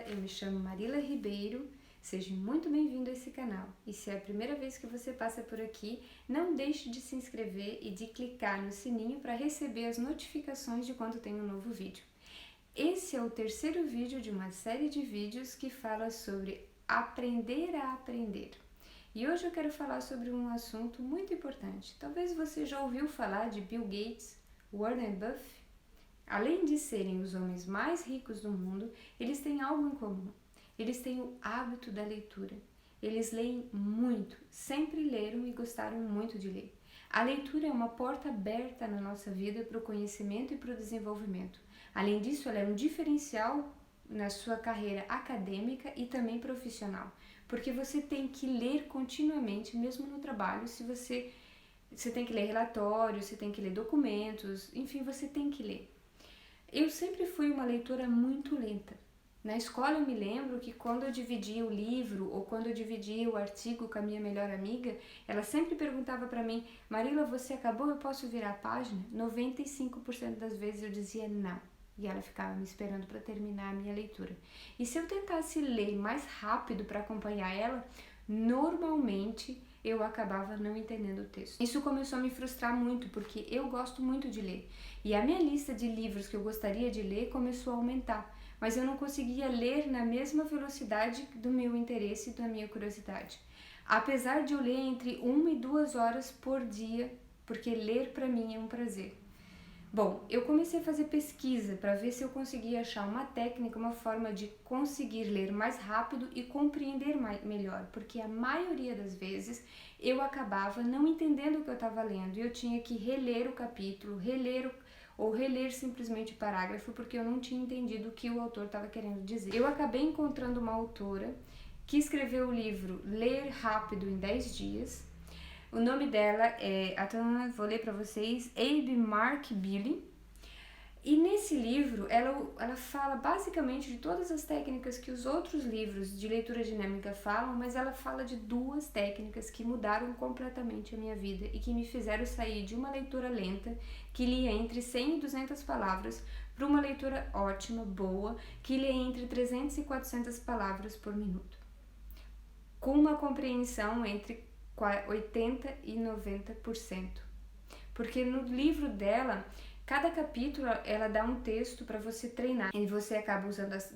eu me chamo Marila Ribeiro, seja muito bem-vindo a esse canal. E se é a primeira vez que você passa por aqui, não deixe de se inscrever e de clicar no sininho para receber as notificações de quando tem um novo vídeo. Esse é o terceiro vídeo de uma série de vídeos que fala sobre aprender a aprender. E hoje eu quero falar sobre um assunto muito importante. Talvez você já ouviu falar de Bill Gates, Warren Buffett. Além de serem os homens mais ricos do mundo, eles têm algo em comum. Eles têm o hábito da leitura. Eles leem muito, sempre leram e gostaram muito de ler. A leitura é uma porta aberta na nossa vida para o conhecimento e para o desenvolvimento. Além disso, ela é um diferencial na sua carreira acadêmica e também profissional, porque você tem que ler continuamente, mesmo no trabalho, se você tem que ler relatórios, você tem que ler documentos, enfim, você tem que ler. Eu sempre fui uma leitora muito lenta. Na escola eu me lembro que quando eu dividia o livro ou quando eu dividia o artigo com a minha melhor amiga, ela sempre perguntava para mim: Marila, você acabou? Eu posso virar a página? 95% das vezes eu dizia não. E ela ficava me esperando para terminar a minha leitura. E se eu tentasse ler mais rápido para acompanhar ela, normalmente eu acabava não entendendo o texto. Isso começou a me frustrar muito, porque eu gosto muito de ler. E a minha lista de livros que eu gostaria de ler começou a aumentar, mas eu não conseguia ler na mesma velocidade do meu interesse e da minha curiosidade. Apesar de eu ler entre 1 e 2 horas por dia, porque ler para mim é um prazer. Bom, eu comecei a fazer pesquisa para ver se eu conseguia achar uma técnica, uma forma de conseguir ler mais rápido e compreender melhor, porque a maioria das vezes eu acabava não entendendo o que eu estava lendo e eu tinha que reler o capítulo, ou reler simplesmente o parágrafo, porque eu não tinha entendido o que o autor estava querendo dizer. Eu acabei encontrando uma autora que escreveu o livro Ler Rápido em 10 Dias. O nome dela é, vou ler para vocês, Abby Mark Billy. E nesse livro ela fala basicamente de todas as técnicas que os outros livros de leitura dinâmica falam, mas ela fala de 2 técnicas que mudaram completamente a minha vida e que me fizeram sair de uma leitura lenta, que lia entre 100 e 200 palavras, para uma leitura ótima, boa, que lia entre 300 e 400 palavras por minuto, com uma compreensão entre 80% e 90%. Porque no livro dela, cada capítulo ela dá um texto para você treinar. E você acaba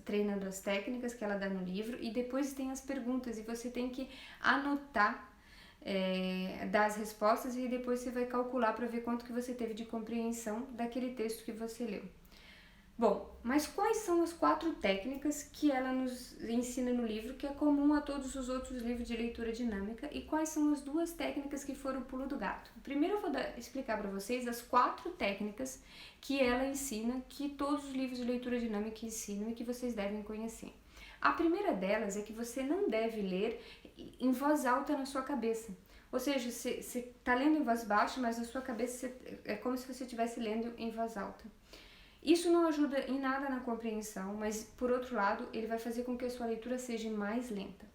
treinando as técnicas que ela dá no livro, e depois tem as perguntas e você tem que anotar, dar as respostas, e depois você vai calcular para ver quanto que você teve de compreensão daquele texto que você leu. Bom, mas quais são as 4 técnicas que ela nos ensina no livro, que é comum a todos os outros livros de leitura dinâmica, e quais são as 2 técnicas que foram o pulo do gato? Primeiro eu vou explicar para vocês as 4 técnicas que ela ensina, que todos os livros de leitura dinâmica ensinam e que vocês devem conhecer. A primeira delas é que você não deve ler em voz alta na sua cabeça. Ou seja, você está lendo em voz baixa, mas na sua cabeça é como se você estivesse lendo em voz alta. Isso não ajuda em nada na compreensão, mas, por outro lado, ele vai fazer com que a sua leitura seja mais lenta.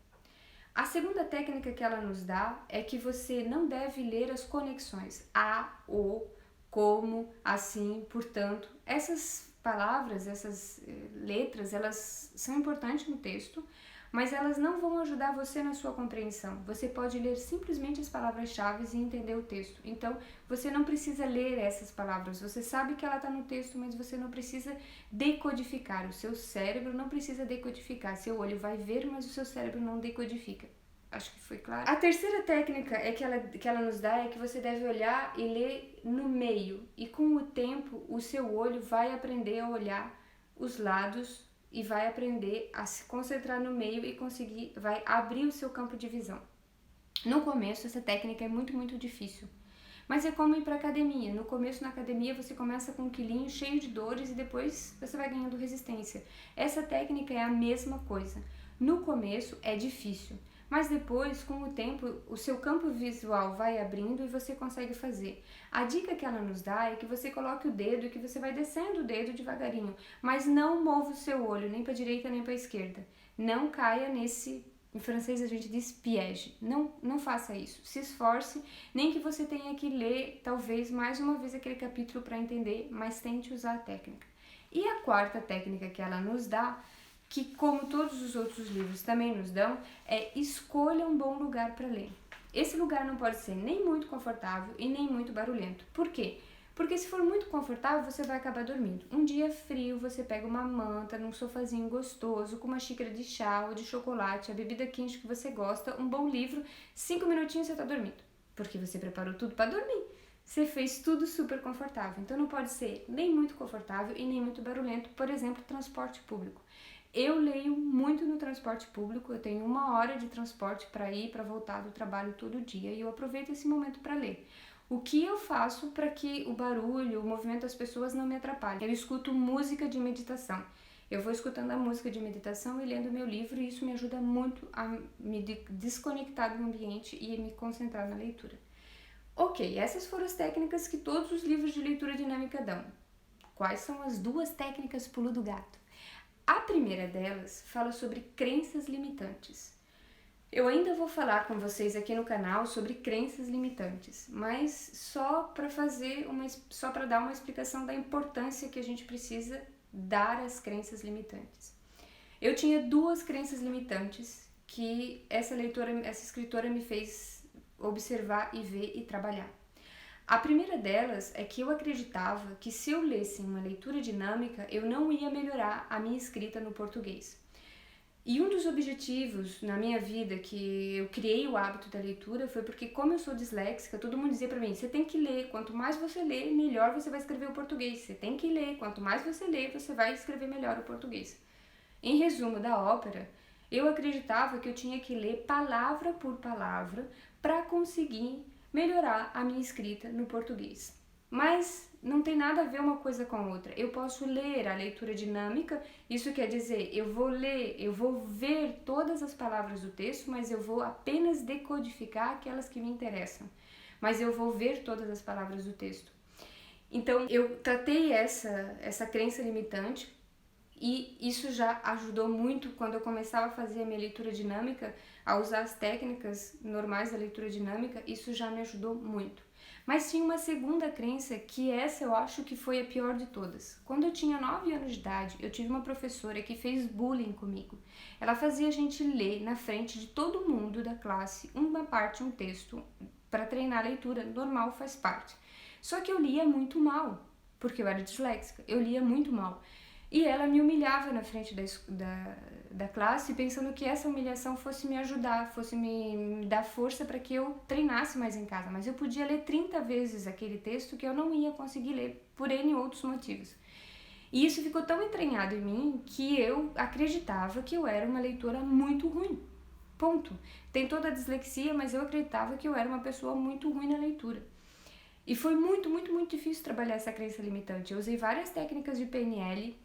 A segunda técnica que ela nos dá é que você não deve ler as conexões a, o, como, assim, portanto. Essas palavras, essas letras, elas são importantes no texto, mas elas não vão ajudar você na sua compreensão. Você pode ler simplesmente as palavras-chave e entender o texto. Então, você não precisa ler essas palavras. Você sabe que ela está no texto, mas você não precisa decodificar. O seu cérebro não precisa decodificar. Seu olho vai ver, mas o seu cérebro não decodifica. Acho que foi claro. A terceira técnica que ela nos dá é que você deve olhar e ler no meio. E com o tempo, o seu olho vai aprender a olhar os lados e vai aprender a se concentrar no meio e vai abrir o seu campo de visão. No começo, essa técnica é muito, muito difícil. Mas é como ir para academia. No começo, na academia, você começa com um quilinho cheio de dores e depois você vai ganhando resistência. Essa técnica é a mesma coisa. No começo é difícil, mas depois, com o tempo, o seu campo visual vai abrindo e você consegue fazer. A dica que ela nos dá é que você coloque o dedo e que você vai descendo o dedo devagarinho, mas não mova o seu olho, nem para a direita nem para a esquerda. Não caia nesse, em francês a gente diz piège. Não faça isso. Se esforce, nem que você tenha que ler talvez mais uma vez aquele capítulo para entender, mas tente usar a técnica. E a quarta técnica que ela nos dá que, como todos os outros livros também nos dão, é escolha um bom lugar para ler. Esse lugar não pode ser nem muito confortável e nem muito barulhento. Por quê? Porque se for muito confortável, você vai acabar dormindo. Um dia frio, você pega uma manta, num sofazinho gostoso, com uma xícara de chá ou de chocolate, a bebida quente que você gosta, um bom livro, 5 minutinhos você tá dormindo. Porque você preparou tudo para dormir. Você fez tudo super confortável. Então não pode ser nem muito confortável e nem muito barulhento. Por exemplo, transporte público. Eu leio muito no transporte público, eu tenho 1 hora de transporte para ir e para voltar do trabalho todo dia e eu aproveito esse momento para ler. O que eu faço para que o barulho, o movimento das pessoas não me atrapalhe? Eu escuto música de meditação. Eu vou escutando a música de meditação e lendo meu livro e isso me ajuda muito a me desconectar do ambiente e me concentrar na leitura. Ok, essas foram as técnicas que todos os livros de leitura dinâmica dão. Quais são as 2 técnicas pulo do gato? A primeira delas fala sobre crenças limitantes. Eu ainda vou falar com vocês aqui no canal sobre crenças limitantes, mas só para dar uma explicação da importância que a gente precisa dar às crenças limitantes. Eu tinha 2 crenças limitantes que essa escritora me fez observar e ver e trabalhar. A primeira delas é que eu acreditava que se eu lesse uma leitura dinâmica, eu não ia melhorar a minha escrita no português. E um dos objetivos na minha vida que eu criei o hábito da leitura foi porque, como eu sou disléxica, todo mundo dizia pra mim, você tem que ler, quanto mais você lê, melhor você vai escrever o português. Você tem que ler, quanto mais você lê, você vai escrever melhor o português. Em resumo da ópera, eu acreditava que eu tinha que ler palavra por palavra para conseguir melhorar a minha escrita no português. Mas não tem nada a ver uma coisa com a outra. Eu posso ler a leitura dinâmica, isso quer dizer, eu vou ver todas as palavras do texto, mas eu vou apenas decodificar aquelas que me interessam. Mas eu vou ver todas as palavras do texto. Então, eu tratei essa crença limitante e isso já ajudou muito quando eu começava a fazer a minha leitura dinâmica, a usar as técnicas normais da leitura dinâmica, isso já me ajudou muito. Mas tinha uma segunda crença que essa eu acho que foi a pior de todas. Quando eu tinha 9 anos de idade, eu tive uma professora que fez bullying comigo. Ela fazia a gente ler na frente de todo mundo da classe um texto, para treinar a leitura, normal, faz parte. Só que eu lia muito mal, porque eu era disléxica, eu lia muito mal. E ela me humilhava na frente da classe, pensando que essa humilhação fosse me ajudar, fosse me dar força para que eu treinasse mais em casa. Mas eu podia ler 30 vezes aquele texto que eu não ia conseguir ler, por N outros motivos. E isso ficou tão entranhado em mim que eu acreditava que eu era uma leitora muito ruim. Ponto. Tem toda a dislexia, mas eu acreditava que eu era uma pessoa muito ruim na leitura. E foi muito, muito, muito difícil trabalhar essa crença limitante. Eu usei várias técnicas de PNL,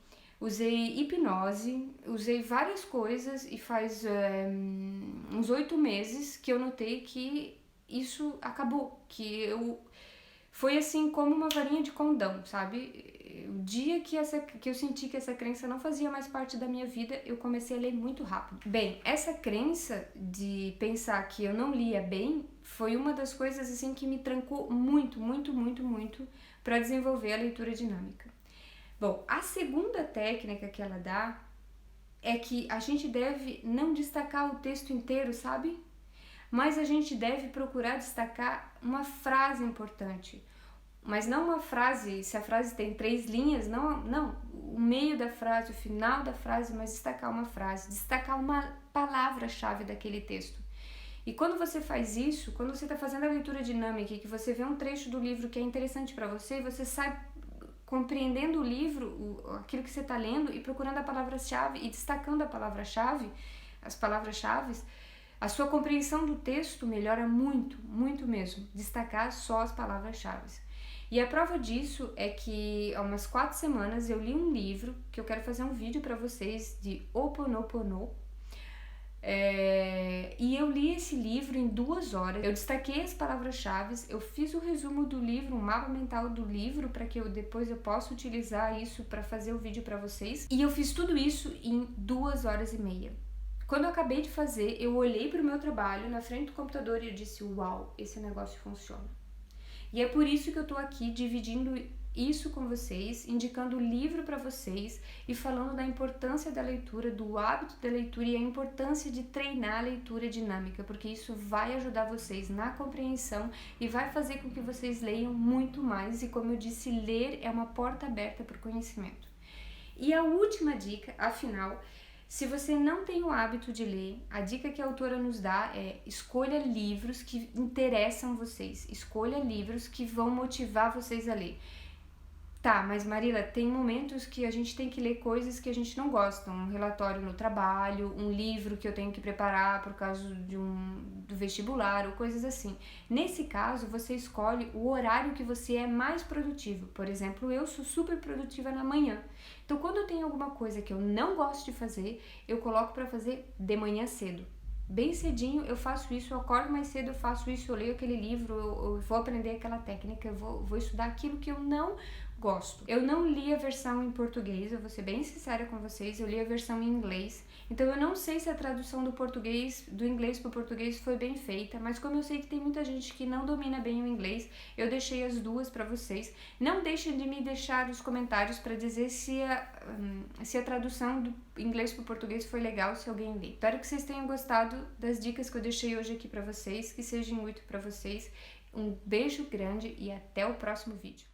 usei hipnose, usei várias coisas e faz uns 8 meses que eu notei que isso acabou, foi assim como uma varinha de condão, sabe? O dia que eu senti que essa crença não fazia mais parte da minha vida, eu comecei a ler muito rápido. Bem, essa crença de pensar que eu não lia bem foi uma das coisas assim que me trancou muito, muito, muito, muito para desenvolver a leitura dinâmica. Bom, a segunda técnica que ela dá é que a gente deve não destacar o texto inteiro, sabe? Mas a gente deve procurar destacar uma frase importante. Mas não uma frase, se a frase tem 3 linhas, não, o meio da frase, o final da frase, mas destacar uma frase, destacar uma palavra-chave daquele texto. E quando você faz isso, quando você está fazendo a leitura dinâmica e que você vê um trecho do livro que é interessante para você, você sai compreendendo o livro, aquilo que você está lendo e procurando a palavra-chave e destacando a palavra-chave, as palavras-chave, a sua compreensão do texto melhora muito, muito mesmo, destacar só as palavras-chave. E a prova disso é que há umas 4 semanas eu li um livro, que eu quero fazer um vídeo para vocês, de Ho'oponopono, e eu li esse livro em 2 horas. Eu destaquei as palavras-chave, eu fiz o resumo do livro, um mapa mental do livro, para que depois eu possa utilizar isso para fazer o vídeo para vocês. E eu fiz tudo isso em 2 horas e meia. Quando eu acabei de fazer, eu olhei para o meu trabalho na frente do computador e eu disse, uau, esse negócio funciona. E é por isso que eu tô aqui dividindo isso com vocês, indicando o livro para vocês e falando da importância da leitura, do hábito da leitura e a importância de treinar a leitura dinâmica, porque isso vai ajudar vocês na compreensão e vai fazer com que vocês leiam muito mais. E como eu disse, ler é uma porta aberta para o conhecimento. E a última dica, afinal, se você não tem o hábito de ler, a dica que a autora nos dá é: escolha livros que interessam vocês, escolha livros que vão motivar vocês a ler. Tá, mas Marila, tem momentos que a gente tem que ler coisas que a gente não gosta, um relatório no trabalho, um livro que eu tenho que preparar por causa do vestibular ou coisas assim. Nesse caso, você escolhe o horário que você é mais produtivo. Por exemplo, eu sou super produtiva na manhã. Então, quando eu tenho alguma coisa que eu não gosto de fazer, eu coloco para fazer de manhã cedo. Bem cedinho eu faço isso, eu acordo mais cedo, eu faço isso, eu leio aquele livro, eu vou aprender aquela técnica, eu vou estudar aquilo que eu não gosto. Eu não li a versão em português, eu vou ser bem sincera com vocês, eu li a versão em inglês, então eu não sei se a tradução do inglês para o português foi bem feita, mas como eu sei que tem muita gente que não domina bem o inglês, eu deixei as duas para vocês. Não deixem de me deixar nos comentários para dizer se a tradução do inglês para o português foi legal, se alguém lê. Espero que vocês tenham gostado das dicas que eu deixei hoje aqui para vocês, que sejam úteis para vocês. Um beijo grande e até o próximo vídeo.